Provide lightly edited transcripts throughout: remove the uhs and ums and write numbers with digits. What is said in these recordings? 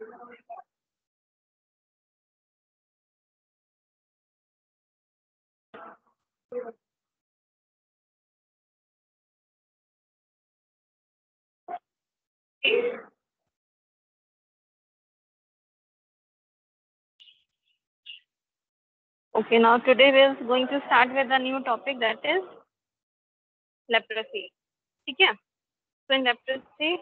Okay, now today we are going to start with a new topic, that is leprosy. ठीक है? So in leprosy,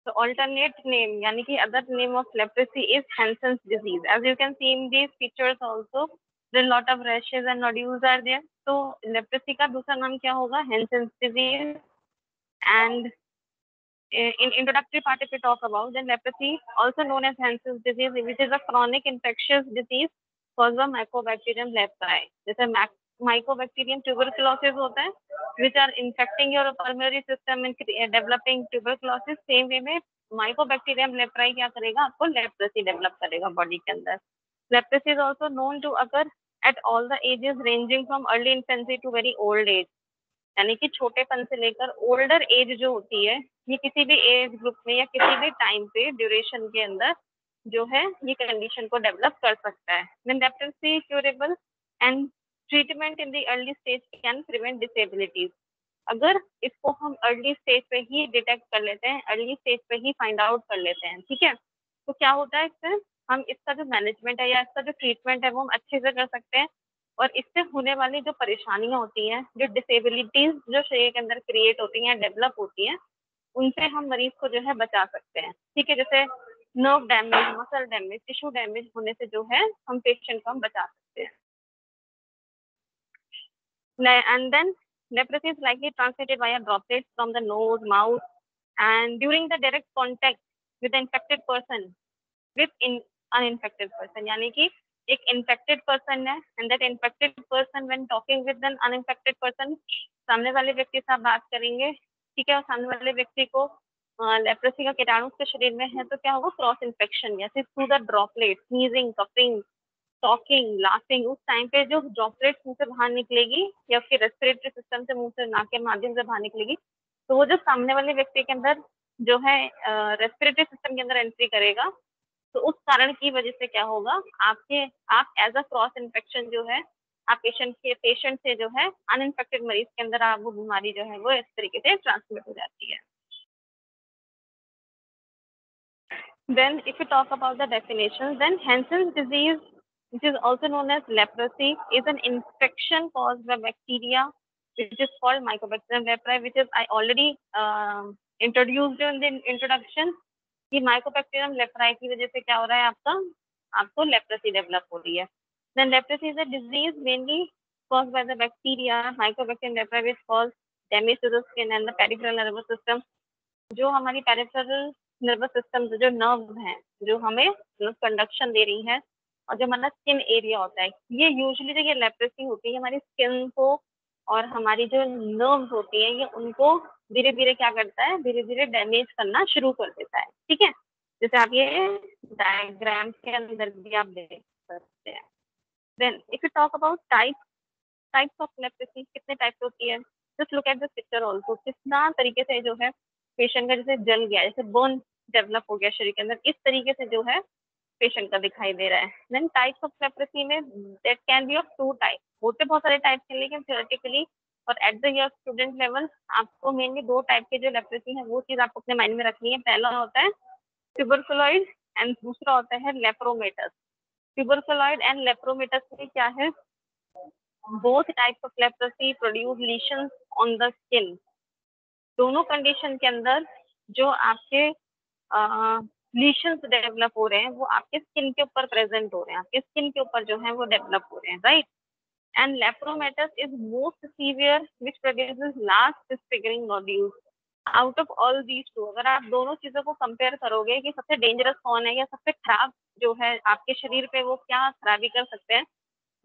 the alternate name, यानी कि other name of leprosy is Hansen's disease. As you can see in these pictures also, there are a lot of rashes and nodules are there. So leprosy का दूसरा नाम क्या होगा? Hansen's disease. And in introductory part, if we talk about, then leprosy, also known as Hansen's disease, which is a chronic infectious disease caused by Mycobacterium leprae. जैसे Mycobacterium tuberculosis होता है, which are infecting your pulmonary system and developing tuberculosis. Same way में Mycobacterium leprae क्या करेगा? आपको leprosy develop करेगा body के अंदर. Leprosy is also known to occur at all the ages ranging from early infancy to very old age. यानी कि छोटेपन से लेकर ओल्डर एज जो होती है, ये किसी भी एज ग्रुप में या किसी भी टाइम पे ड्यूरेशन के अंदर जो है ये कंडीशन को डेवलप कर सकता है. Then leprosy curable and treatment in the early stage can prevent disabilities. अगर इसको हम अर्ली स्टेज पे ही डिटेक्ट कर लेते हैं, अर्ली स्टेज पे ही फाइंड आउट कर लेते हैं, ठीक है, तो क्या होता है इससे हम इसका जो मैनेजमेंट है या इसका जो ट्रीटमेंट है वो हम अच्छे से कर सकते हैं. और इससे होने वाली जो परेशानियां होती हैं, जो डिसेबिलिटीज जो शरीर के अंदर क्रिएट होती हैं, डेवलप होती हैं, उनसे हम मरीज को जो है बचा सकते हैं. ठीक है, जैसे nerve damage, muscle damage, tissue damage होने से जो है हम पेशेंट को हम बचा सकते हैं. And then leprosy is likely transmitted via droplets from the nose, mouth, and during the direct contact with the infected person with uninfected person. यानी कि एक infected person है, and that infected person when talking with an uninfected person, सामने वाले व्यक्ति से आप बात करेंगे, ठीक है, और सामने वाले व्यक्ति को लेप्रोसी का कीटाणु उसके शरीर में है, तो क्या होगा? क्रॉस इन्फेक्शन, या फिर through the droplet, sneezing, coughing, talking, laughing, उस टाइम पे जो ड्रॉपलेट्स मुंह से बाहर निकलेगी या फिर रेस्पिरेटरी सिस्टम से मुंह से नाक के माध्यम से बाहर निकलेगी, तो वो जो सामने वाले व्यक्ति के अंदर जो है रेस्पिरेटरी सिस्टम के अंदर एंट्री करेगा, तो उस कारण की वजह से क्या होगा? आप एज अ क्रॉस इन्फेक्शन जो है आप पेशेंट से जो है अनइन्फेक्टेड मरीज के अंदर आप वो बीमारी जो है वो इस तरीके से ट्रांसमिट हो जाती है. Then if you talk about the definitions, then Hansen's disease, which is also known as leprosy, is an infection caused by bacteria, which is called Mycobacterium leprae, which is I already introduced in the introduction. कि Mycobacterium leprae की वजह से क्या हो रहा है? आपको leprosy develop हो रही है. Then leprosy is a disease mainly caused by the bacteria Mycobacterium leprae, which cause damage to the skin and the peripheral nervous system. जो हमारी पेरिफेरल नर्वस सिस्टम, जो नर्व हैं, जो हमें कंडक्शन दे रही हैं, और जो हमारा स्किन एरिया होता है, ये यूजुअली जो ये लेप्रोसी होती है हमारी स्किन को और हमारी जो नर्व्स होती है ये उनको धीरे धीरे क्या करता है? धीरे धीरे डैमेज करना शुरू कर देता है. ठीक है, जैसे आप ये डायग्राम के अंदर भी आप देख सकते हैं. Then if you talk about types of leprosy, कितने टाइप्स होती है? Just look at this picture also, कितना तरीके से जो है पेशेंट का जैसे जल गया, जैसे बर्न डेवलप हो गया शरीर के अंदर, इस तरीके से जो है पेशेंट का दिखाई दे रहा है. देन टाइप्स ऑफ लेप्रोसी में that can be of two type, होते बहुत सारे टाइप्स हैं, लेकिन थियोरेटिकली और at the your student level आपको मेनली दो टाइप के जो लेप्रोसी है वो चीज आपको अपने माइंड में रखनी है. पहला होता है ट्यूबरकुलॉइड एंड दूसरा होता है लेप्रोमेटस. ट्यूबरकुलॉइड एंड लेप्रोमेटस में क्या है? Both types of leprosy produce lesions on the skin. दोनों कंडीशन के अंदर जो आपके लीशंस डेवलप हो रहे हैं वो आपके स्किन के ऊपर प्रेजेंट हो रहे हैं, आपके स्किन के ऊपर जो है वो डेवलप हो रहे हैं, right. And lepromatous is most severe which produces large disfiguring nodules. Out of all these two, अगर आप दोनों चीजों को कंपेयर करोगे कि सबसे डेंजरस कौन है या सबसे खराब जो है आपके शरीर पे वो क्या खराबी कर सकते हैं,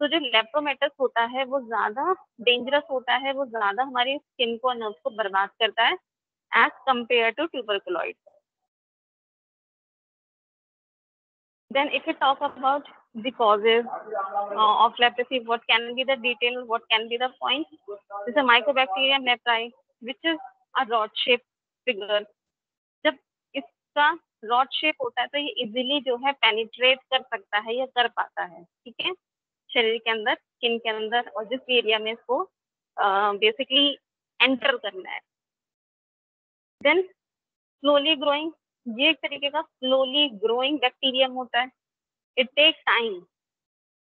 तो जो लेप्रोमेटस होता है वो ज्यादा डेंजरस होता है, वो ज्यादा हमारी स्किन को और नर्व्स को बर्बाद करता है as compared to tuberculoid. Then if you talk about the causes of leprosy, what can be the detail, what can be the point? This is a Mycobacterium leprae, which is a rod shaped figure. जब इसका rod shape होता है तो ये easily जो है penetrate कर सकता है या कर पाता है, ठीक है, शरीर के अंदर, स्किन के अंदर, और जिस एरिया में इसको बेसिकली एंटर करना है। देन स्लोली ग्रोइंग, ये एक तरीके का स्लोली ग्रोइंग बैक्टीरियम होता है। It take time,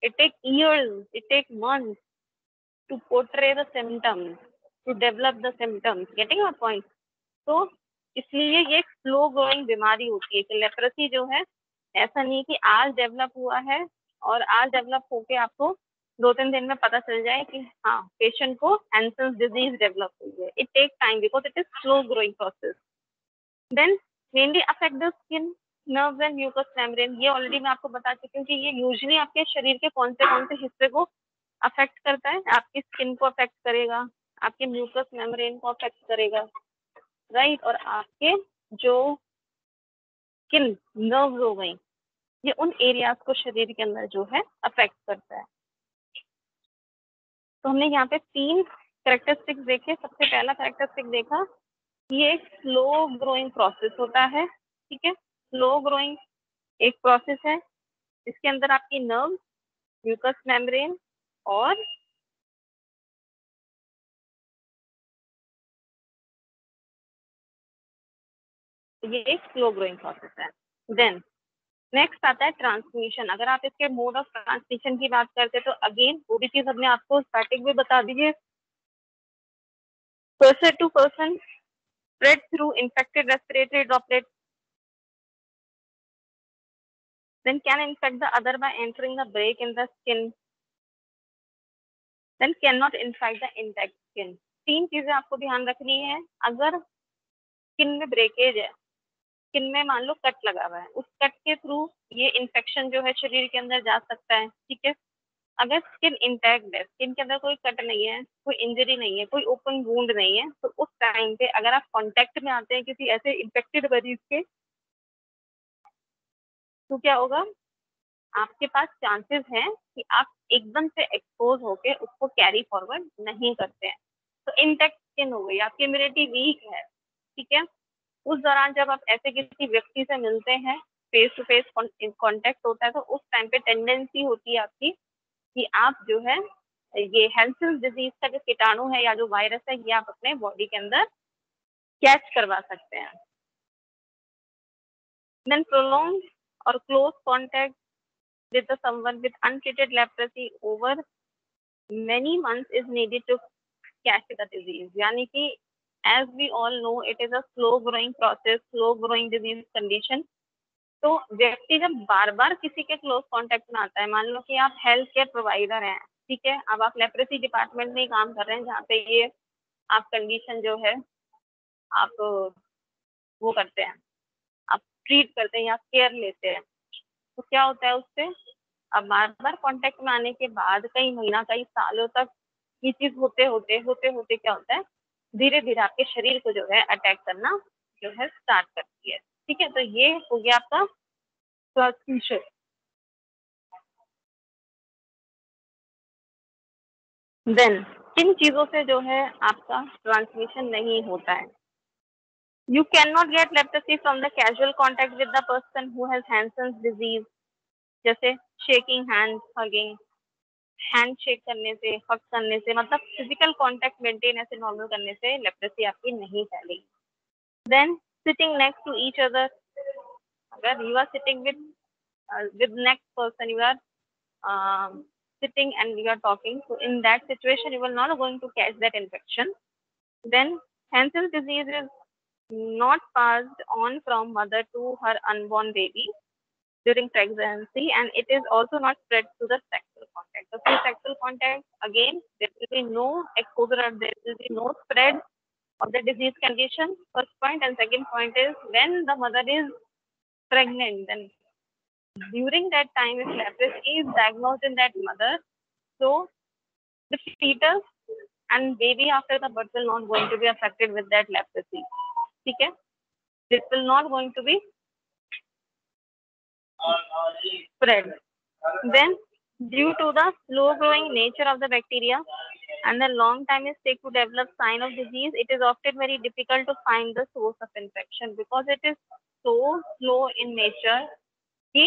it take years, it take months to portray the symptoms, to develop the symptoms, getting my point. तो इसलिए ये एक स्लो ग्रोइंग बीमारी होती है कि लेप्रोसी जो है ऐसा नहीं कि आज डेवलप हुआ है और आज डेवलप होके आपको 2-3 दिन में पता चल जाए कि हाँ पेशेंट को हैंसेंस डिजीज डेवलप हुई है। It take time because it is slow growing process. Then mainly affect the skin, nerves and mucous membrane. ये ऑलरेडी मैं आपको बता चुकी हूँ कि ये यूजुअली आपके शरीर के कौन से हिस्से को अफेक्ट करता है। आपकी स्किन को अफेक्ट करेगा, आपके म्यूकस मेम्ब्रेन को अफेक्ट करेगा, राइट, और आपके जो स्किन नर्व्स हो गई, ये उन एरियाज को शरीर के अंदर जो है अफेक्ट करता है। तो हमने यहाँ पे 3 कैरेक्टरिस्टिक्स देखे। सबसे पहला कैरेक्टरिस्टिक देखा कि ये एक स्लो ग्रोइंग प्रोसेस होता है, ठीक है, स्लो ग्रोइंग एक प्रोसेस है। इसके अंदर आपकी नर्व, म्यूकस मेम्ब्रेन और ये एक स्लो ग्रोइंग प्रोसेस है। देन नेक्स्ट आता है ट्रांसमिशन। अगर आप इसके मोड ऑफ ट्रांसमिशन की बात करते हैं तो अगेन वो भी चीज हमने आपको स्टार्टिंग में बता दीजिए, person to person, spread through infected respiratory droplets, then can infect the other by entering the break in the skin, then cannot infect the intact skin। 3 चीजें आपको ध्यान रखनी है। अगर स्किन में ब्रेकेज है, स्किन में मान लो कट लगा हुआ है, उस कट के थ्रू ये इन्फेक्शन जो है शरीर के अंदर जा सकता है, ठीक है। अगर स्किन इंटैक्ट है, स्किन के अंदर कोई कट नहीं है, कोई इंजरी नहीं है, कोई ओपन वूंड नहीं है, तो उस टाइम पे अगर आप कांटेक्ट में आते हैं किसी ऐसे इन्फेक्टेड मरीज के, तो क्या होगा, आपके पास चांसेस हैं कि आप एकदम से एक्सपोज होके उसको कैरी फॉरवर्ड नहीं करते हैं। तो इंटेक्ट स्किन हो गई, आपकी इम्यूनिटी वीक है, ठीक है। उस दौरान जब आप ऐसे किसी व्यक्ति से मिलते हैं, फेस टू फेस कांटेक्ट होता है, तो उस टाइम पे टेंडेंसी होती है आपकी कि आप जो है ये हैंसेंस डिजीज का जो कीटाणु है या जो वायरस है ये आप अपने बॉडी के अंदर कैच करवा सकते हैं। देन प्रोलॉन्ग और close contact with the someone with untreated leprosy over many months is needed to catch the disease। यानी कि as we all know it is a slow growing process, slow growing disease condition। तो व्यक्ति जब बार बार किसी के close contact में आता है, मान लो कि आप हेल्थ केयर प्रोवाइडर हैं, ठीक है, अब आप लेप्रेसी डिपार्टमेंट में ही काम कर रहे हैं जहाँ पे ये आप कंडीशन जो है आप वो करते हैं, आप ट्रीट करते हैं या केयर लेते हैं, तो क्या होता है उससे, अब बार बार कांटेक्ट में आने के बाद कई महीना कई सालों तक ये चीज होते क्या होता है, धीरे धीरे आपके शरीर को जो है अटैक करना जो है स्टार्ट करती है, ठीक है। तो ये हो गया आपका ट्रांसमिशन। देन किन चीजों से जो है आपका ट्रांसमिशन नहीं होता है। You can not get leprosy from the casual contact with the person who has Hansen's disease, जैसे shaking hand, hugging, hand shake करने से, हग करने से, मतलब फिजिकल कांटेक्ट मेंटेन ऐसे नॉर्मल करने से लेप्रोसी आपकी नहीं फैलेगी। Then sitting next to each other, अगर you are sitting with next person, you are sitting and you are talking, so in that situation you will not going to catch that infection। Then Hansen's disease is not passed on from mother to her unborn baby during pregnancy, and it is also not spread to the sexual contact. So through sexual contact, again, there will be no exposure or there will be no spread of the disease condition, first point. And second point is when the mother is pregnant, then during that time, if leprosy is diagnosed in that mother, so the fetus and baby after the birth will not going to be affected with that leprosy. Okay? This will not going to be spread। Then, due to the slow-growing nature of the bacteria and the long time it takes to develop sign of disease, it is often very difficult to find the source of infection because it is so slow in nature कि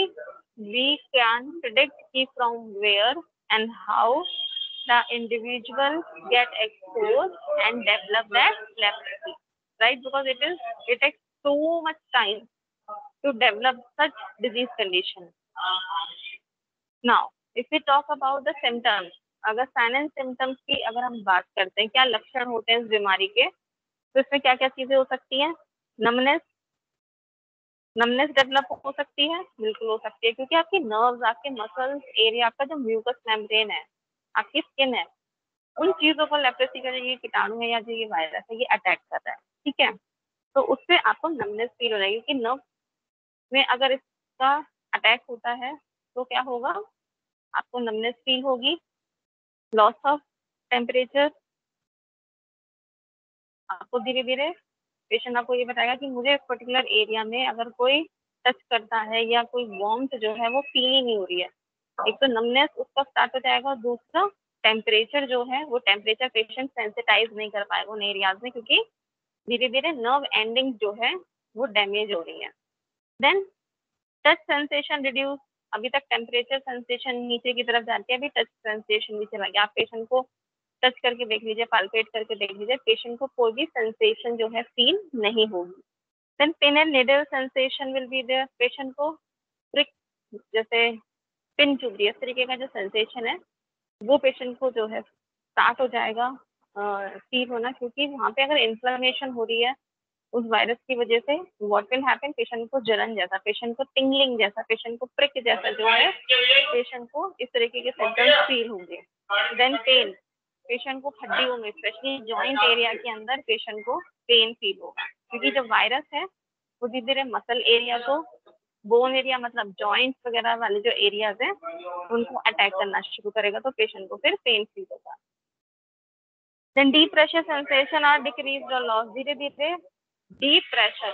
we can predict from where and how the individual get exposed and develop that leprosy, right? Because it takes so much time to develop such disease condition. Now, if we talk about the symptoms, अगर sign and symptoms की अगर हम बात करते हैं, क्या लक्षण होते हैं इस बीमारी के, तो इसमें क्या क्या चीजें हो सकती हैं? नमनेस डेवलप हो सकती है, बिल्कुल हो सकती है, क्योंकि आपकी नर्व्स, आपके मसल्स एरिया, आपका जो म्यूकस मेम्ब्रेन है, आपकी स्किन है, उन चीजों को लेप्रोसी का जो ये कीटाणु है या जो ये वायरस है ये अटैक कर रहा है, ठीक है? तो उससे आपको नमनेस फील हो जाएगी कि नर्व में अगर इसका अटैक होता है तो क्या होगा, आपको नमनेस फील होगी, लॉस ऑफ टेम्परेचर, आपको धीरे धीरे पेशेंट आपको ये बताएगा कि मुझे इस पर्टिकुलर एरिया में अगर कोई टच करता है या कोई वार्मथ जो है वो फील ही नहीं हो रही है। एक तो नमनेस उसका स्टार्ट हो जाएगा और दूसरा टेम्परेचर जो है वो टेम्परेचर पेशेंट सेंसिटाइज नहीं कर पाएगा उन एरियाज में, क्योंकि धीरे धीरे नर्व एंडिंग जो है वो डैमेज हो रही है। देन टच सेंसेशन रिड्यूस, अभी तक टेम्परेचर सेंसेशन नीचे की तरफ जाती है, अभी टच सेंसेशन नीचे चला गया। आप पेशेंट को टच करके देख लीजिए, पाल्पेट करके देख लीजिए, पेशेंट को कोई भी सेंसेशन जो है फील नहीं होगी। Then pin and needle sensation will be there, patient को प्रिक जैसे पिन चुभ रही है इस तरीके का जो सेंसेशन है वो पेशेंट को जो है स्टार्ट हो जाएगा फील होना, क्योंकि वहाँ पे अगर इन्फ्लेमेशन हो रही है उस वायरस की वजह से व्हाट विल हैपन, पेशेंट को जलन जैसा, पेशेंट को टिंगलिंग जैसा, पेशेंट को प्रिक जैसा जो है पेशेंट को इस तरीके के सिम्टम्स फील होंगे। देन पेन, पेशेंट को हड्डियों में स्पेशली जॉइंट एरिया के अंदर पेशेंट को पेन फील होगा, क्योंकि जो वायरस है वो धीरे धीरे मसल एरिया को, बोन एरिया मतलब जॉइंट्स वगैरह वाले जो एरियाज हैं उनको अटैक करना शुरू करेगा, तो पेशेंट को फिर पेन फील होगा। देन डीप प्रेशर सेंसेशन और डिक्रीज और लॉस, धीरे धीरे डीप प्रेशर,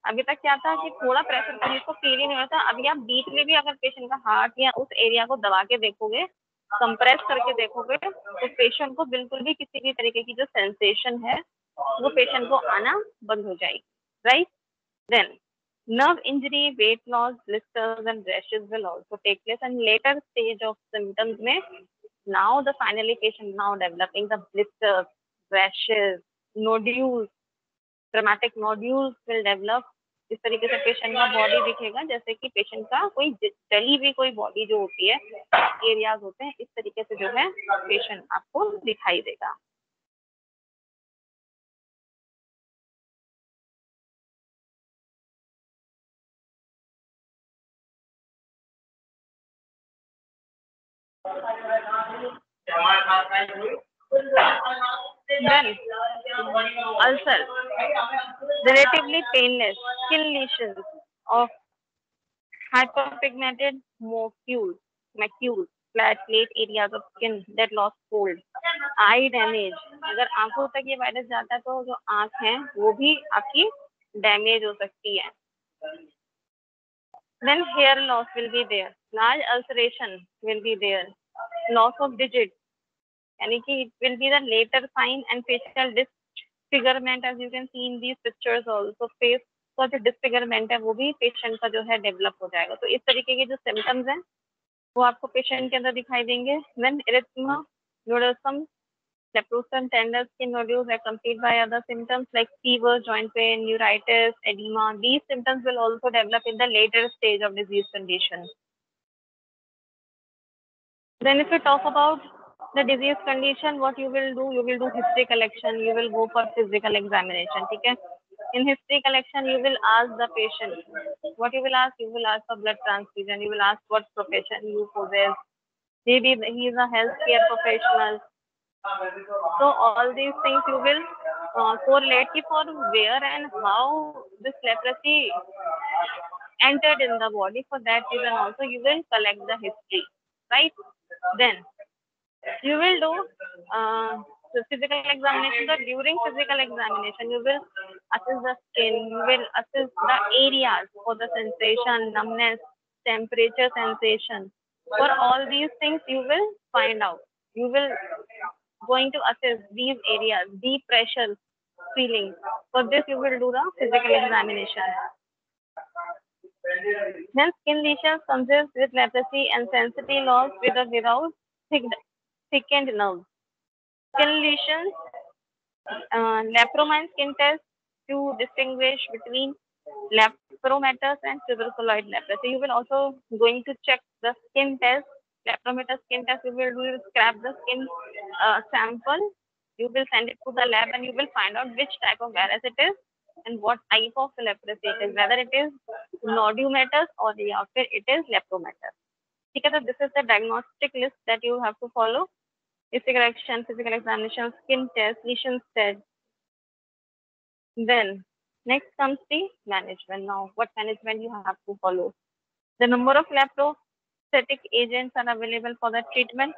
अभी तक क्या था कि थोड़ा प्रेशर था जिसको फील ही नहीं होता, अभी आप डीपली भी अगर पेशेंट का हार्ट या उस एरिया को दबा के देखोगे, कंप्रेस करके देखोगे, तो पेशेंट को बिल्कुल भी किसी भी तरीके की जो सेंसेशन है वो पेशेंट को आना बंद हो जाएगी, right? Then nerve injury, weight loss, blisters and rashes will also take place, and later stage of symptoms may now the finally patient now developing the blisters, rashes, nodules, dramatic nodules will develop। इस तरीके से patient का body दिखेगा जैसे कि patient का कोई जली हुई कोई बॉडी जो होती है, एरियाज होते हैं, इस तरीके से जो है पेशेंट आपको दिखाई देगा। Then ulcer, relatively painless skin lesions of hyperpigmented macules, flat plate areas of skin that lost cold, eye damage, अगर आंखों तक ये वायरस जाता है तो जो आंख है वो भी आपकी डैमेज हो सकती है। Then hair loss will be there, large ulceration will be there, loss of digit, यानी कि it will be the later sign, and facial disfigurement as you can see in these pictures also, face का जो disfigurement है वो भी patient का जो है डेवलप हो जाएगा। तो इस तरीके के जो सिम्टम्स हैं वो आपको पेशेंट के अंदर दिखाई देंगे। Then erythema nodosum, leprosum, tender skin nodules accompanied by other symptoms like fever, joint pain, neuritis, edema. These symptoms will also develop in the later stage of disease condition. Then if we talk about the disease condition, what you will do history collection, you will go for physical examination, ठीक है? In history collection, you will ask the patient, what you will ask for blood transfusion, you will ask what profession you possess, maybe he is a healthcare professional. So all these things you will correlate for where and how this leprosy entered in the body. For that reason also you will collect the history, right? Then you will do the physical examination. So during physical examination, you will assess the skin, you will assess the areas for the sensation, numbness, temperature sensation. For all these things, you will find out. You will going to assess these areas, deep pressure feeling. For this, you will do the physical examination. Then skin lesions consist with leprosy and sensitivity loss with or without thickened nerves. Skin lesions, lepromine skin test to distinguish between lepromatous and tuberculoid leprosy. You will also going to check the skin test, lepromatous skin test. You will scrap the skin sample. You will send it to the lab and you will find out which type of virus it is and what type of leprosy it is, whether it is nodulomatous or it is lepromatous. Okay, so this is the diagnostic list that you have to follow. Physical action, physical examination, skin test, lesion test. Then next comes the management. Now, what management you have to follow? The number of leprostatic agents are available for the treatment.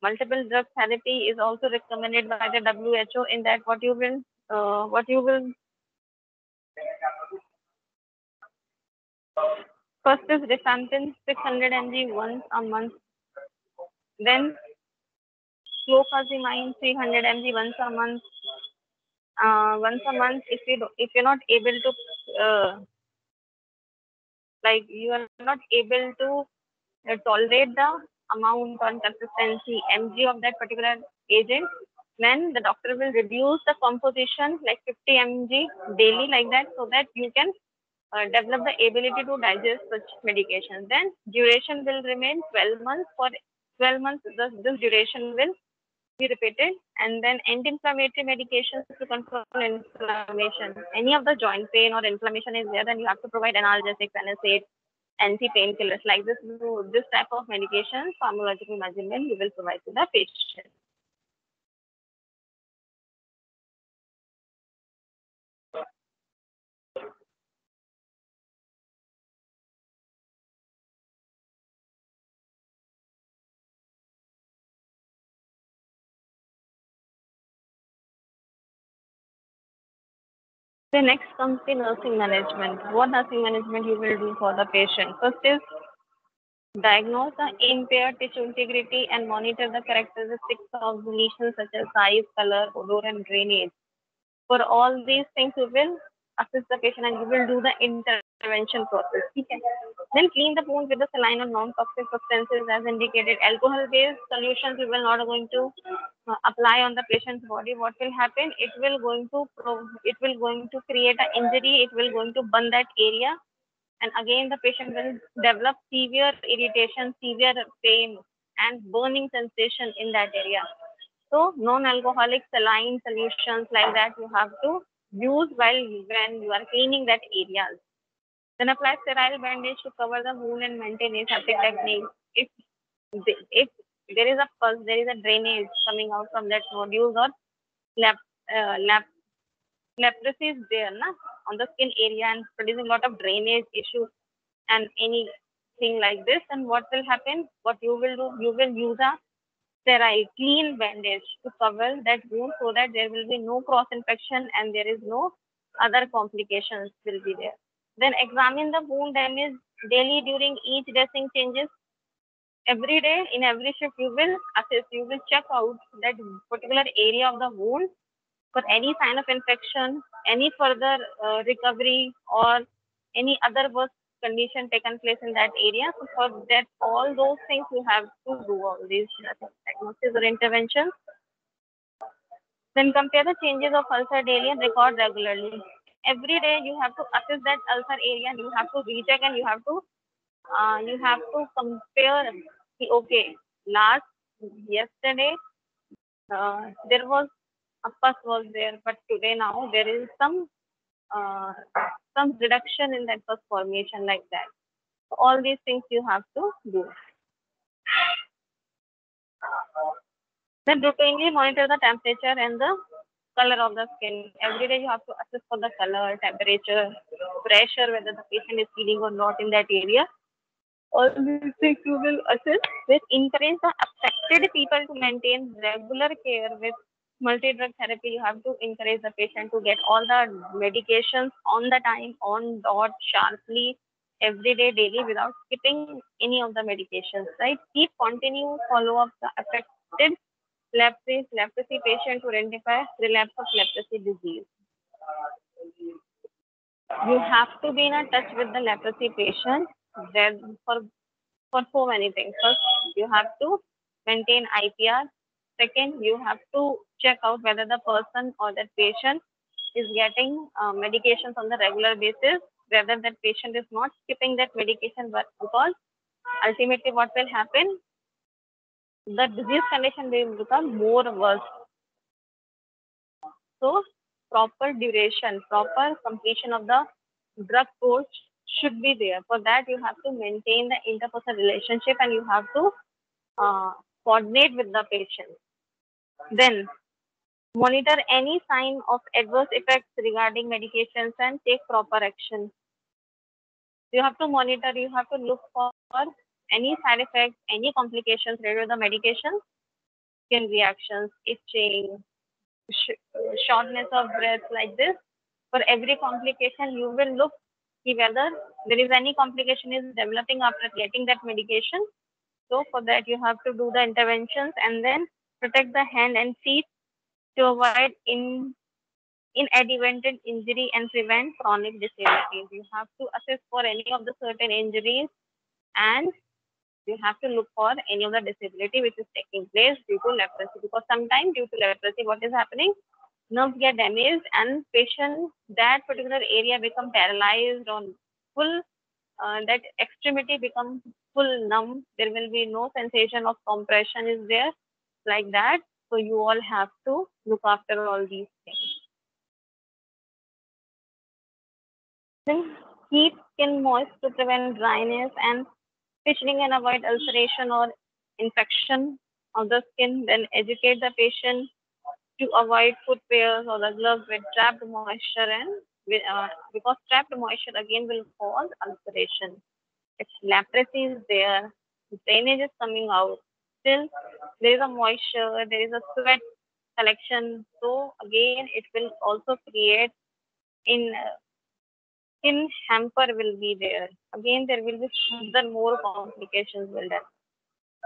Multiple drug therapy is also recommended by the WHO. In that, what you will first is rifampin 600 mg once a month. Then clofazimine 300 mg once a month. Once a month, if you're not able to like you are not able to tolerate the amount or consistency mg of that particular agent, then the doctor will reduce the composition like 50 mg daily like that, so that you can develop the ability to digest such medication. Then duration will remain 12 months. For 12 months, this duration will be repeated. And then anti-inflammatory medications to control inflammation. Any of the joint pain or inflammation is there, then you have to provide analgesics, NSAIDs, anti-painkillers like this. This type of medication, pharmacological measurement, you will provide to the patient. The next comes the nursing management. What nursing management you will do for the patient? First is diagnose the impaired tissue integrity and monitor the characteristics of the lesions such as size, color, odor, and drainage. For all these things, you will assist the patient and you will do the intervention process. Okay. Then clean the wound with the saline or non-toxic substances as indicated. Alcohol-based solutions you will not going to apply on the patient's body. What will happen? It will going to create an injury. It will going to burn that area, and again the patient will develop severe irritation, severe pain, and burning sensation in that area. So non-alcoholic saline solutions like that you have to use when you are cleaning that areas. Then apply sterile bandage to cover the wound and maintain aseptic technique. If there is a pus, there is a drainage coming out from that nodules or lap, lap, leprosy is there na, on the skin area and producing a lot of drainage issues and anything like this, and what will happen? What you will do? You will use a sterile, clean bandage to cover that wound so that there will be no cross infection and there is no other complications will be there. Then examine the wound damage daily during each dressing changes. Every day in every shift you will assess, you will check out that particular area of the wound for any sign of infection, any further recovery or any other worse condition taken place in that area. So for that, all those things you have to do all these diagnosis or interventions. Then compare the changes of ulcer daily and record regularly. Every day you have to assess that ulcer area and you have to recheck and you have to compare. Okay, last yesterday there was a pus was there, but today now there is uh, some reduction in that pus formation like that. So all these things you have to do. Then routinely monitor the temperature and the color of the skin. Every day you have to assess for the color, temperature, pressure, whether the patient is feeling or not in that area. All these things you will assess. With encourage the affected people to maintain regular care with multi-drug therapy. You have to encourage the patient to get all the medications on the time, on dot, sharply, every day, daily, without skipping any of the medications. Right? Keep continue follow up the affected leprosy patient to identify relapse of leprosy disease. You have to be in a touch with the leprosy patient there for so many things. First, you have to maintain IPR. Second, you have to check out whether the person or that patient is getting medications on the regular basis, whether that patient is not skipping that medication, but because ultimately what will happen, the disease condition will become more worse. So proper duration, proper completion of the drug course should be there. For that, you have to maintain the interpersonal relationship and you have to uh, coordinate with the patient. Then monitor any sign of adverse effects regarding medications and take proper action. You have to monitor, you have to look for any side effects, any complications related to the medication, skin reactions, itching, shortness of breath like this. For every complication, you will look see whether there is any complication is developing after getting that medication. So for that, you have to do the interventions and then protect the hand and feet to avoid inadvertent injury and prevent chronic disabilities. You have to assess for any of the certain injuries and you have to look for any of the disability which is taking place due to leprosy because sometimes due to leprosy what is happening, nerves get damaged and patient that particular area become paralyzed or full that extremity become full numb. There will be no sensation of compression is there like that. So you all have to look after all these things. Then keep skin moist to prevent dryness and stitching and avoid ulceration or infection of the skin. Then educate the patient to avoid footwears or the gloves with trapped moisture and because trapped moisture again will cause ulceration. If leprosy is there, drainage is coming out. Still, there is a moisture, there is a sweat collection. So again, it will also create in skin hamper will be there. Again, there will be further more complications will there.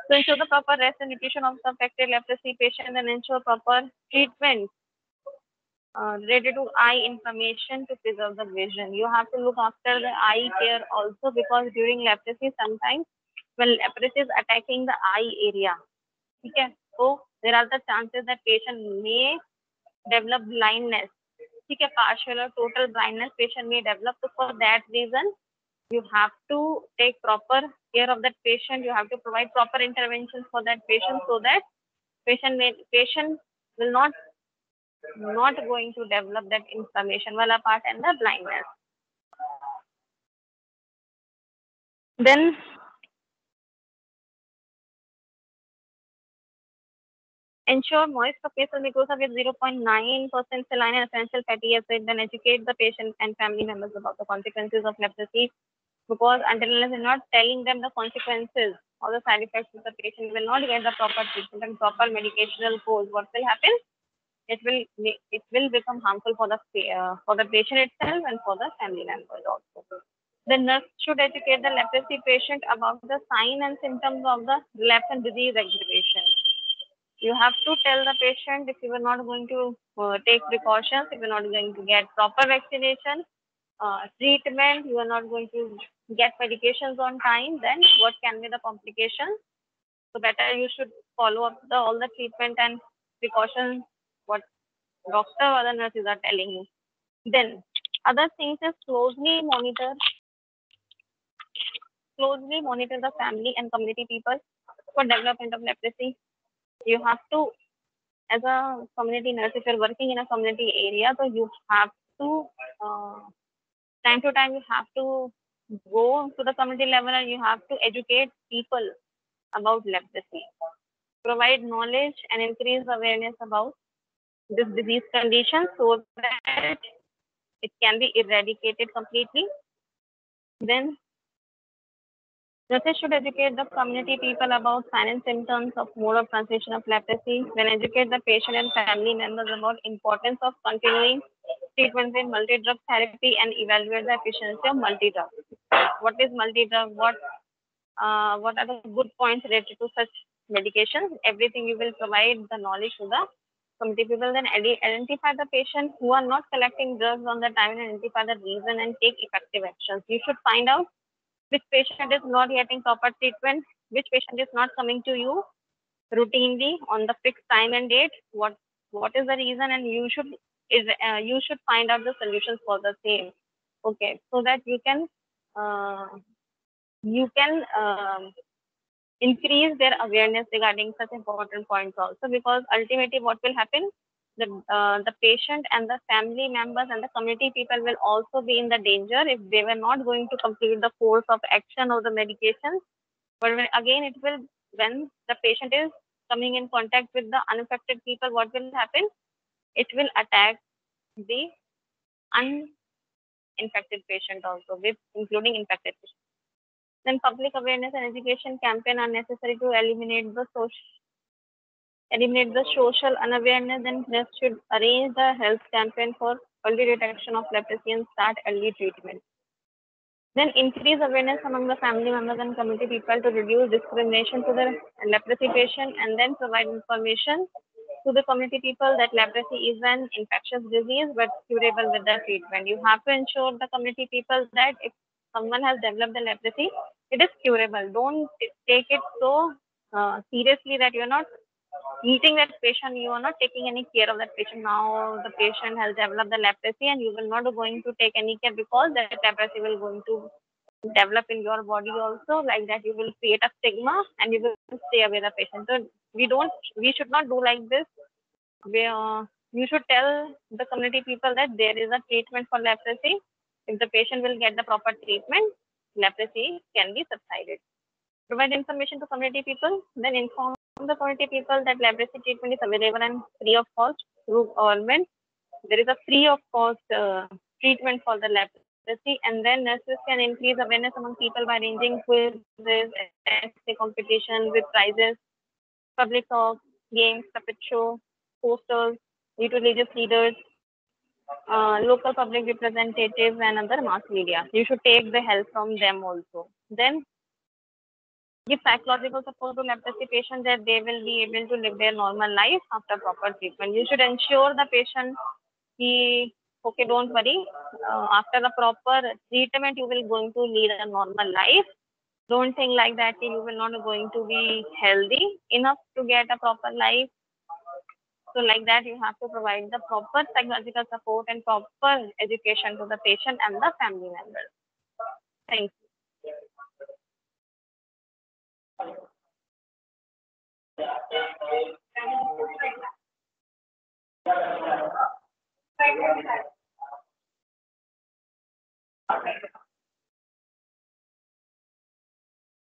So ensure the proper rest and nutrition of the affected leprosy patient and ensure proper treatment related to eye inflammation to preserve the vision. You have to look after the eye care also because during leprosy sometimes when leprosy is attacking the eye area, okay, so there are the chances that patient may develop blindness. Okay, partial or total blindness patient may develop. So for that reason, you have to take proper care of that patient. You have to provide proper interventions for that patient so that patient will not going to develop that inflammation while apart and the blindness. Then ensure moist surface mucosa with 0.9% saline and essential fatty acid. Then educate the patient and family members about the consequences of leprosy because until unless you're not telling them the consequences or the side effects, the patient will not get the proper treatment and proper medicational course. What will happen? It will become harmful for the patient itself and for the family members also. The nurse should educate the leprosy patient about the sign and symptoms of the relapse and disease aggravation. You have to tell the patient if you are not going to take precautions, if you're not going to get proper vaccination, treatment, you are not going to get medications on time, then what can be the complications? So better you should follow up all the treatment and precautions what doctor or the nurses are telling you. Then other things is closely monitor the family and community people for development of leprosy. You have to, as a community nurse, if you're working in a community area, so you have to, uh, time to time, you have to go to the community level and you have to educate people about leprosy, provide knowledge and increase awareness about this disease condition so that it can be eradicated completely. Then nurses should educate the community people about signs and symptoms of mode of transmission of leprosy. Then educate the patient and family members about importance of continuing treatment with multi-drug therapy and evaluate the efficiency of multi-drug. What is multi-drug? What are the good points related to such medications? Everything you will provide the knowledge to the Committee people then identify the patients who are not collecting drugs on the time and identify the reason and take effective actions. You should find out which patient is not getting proper treatment, which patient is not coming to you routinely on the fixed time and date. What is the reason, and you should find out the solutions for the same. Okay, so that uh, you can increase their awareness regarding such important points also, because ultimately what will happen, the patient and the family members and the community people will also be in the danger if they were not going to complete the course of action of the medication. But again it will, when the patient is coming in contact with the unaffected people, what will happen, it will attack the uninfected patient also, with including infected patient. Then public awareness and education campaign are necessary to eliminate the social unawareness, and NIST should arrange the health campaign for early detection of leprosy and start early treatment. Then increase awareness among the family members and community people to reduce discrimination to the leprosy patient, and then provide information to the community people that leprosy is an infectious disease but curable with the treatment. You have to ensure the community people that if someone has developed the leprosy, it is curable. Don't take it so seriously that you're not meeting that patient, you are not taking any care of that patient. Now the patient has developed the leprosy and you will not going to take any care, because that leprosy will going to develop in your body also. Like that you will create a stigma and you will stay away the patient. So we should not do like this. You should tell the community people that there is a treatment for leprosy. If the patient will get the proper treatment, leprosy can be subsided. Provide information to community people, then inform the community people that leprosy treatment is available and free of cost through government. There is a free of cost treatment for the leprosy, and then nurses can increase awareness among people by arranging quizzes, essay competition with prizes, public talks, games, puppet show, posters, religious leaders, local public representatives, and other mass media. You should take the help from them also. Then give psychological support to leprosy patients that they will be able to live their normal life after proper treatment. You should ensure the patient, he, okay, don't worry, after the proper treatment, you will going to lead a normal life. Don't think like that you will not going to be healthy enough to get a proper life. So like that, you have to provide the proper psychological support and proper education to the patient and the family members. Thank you.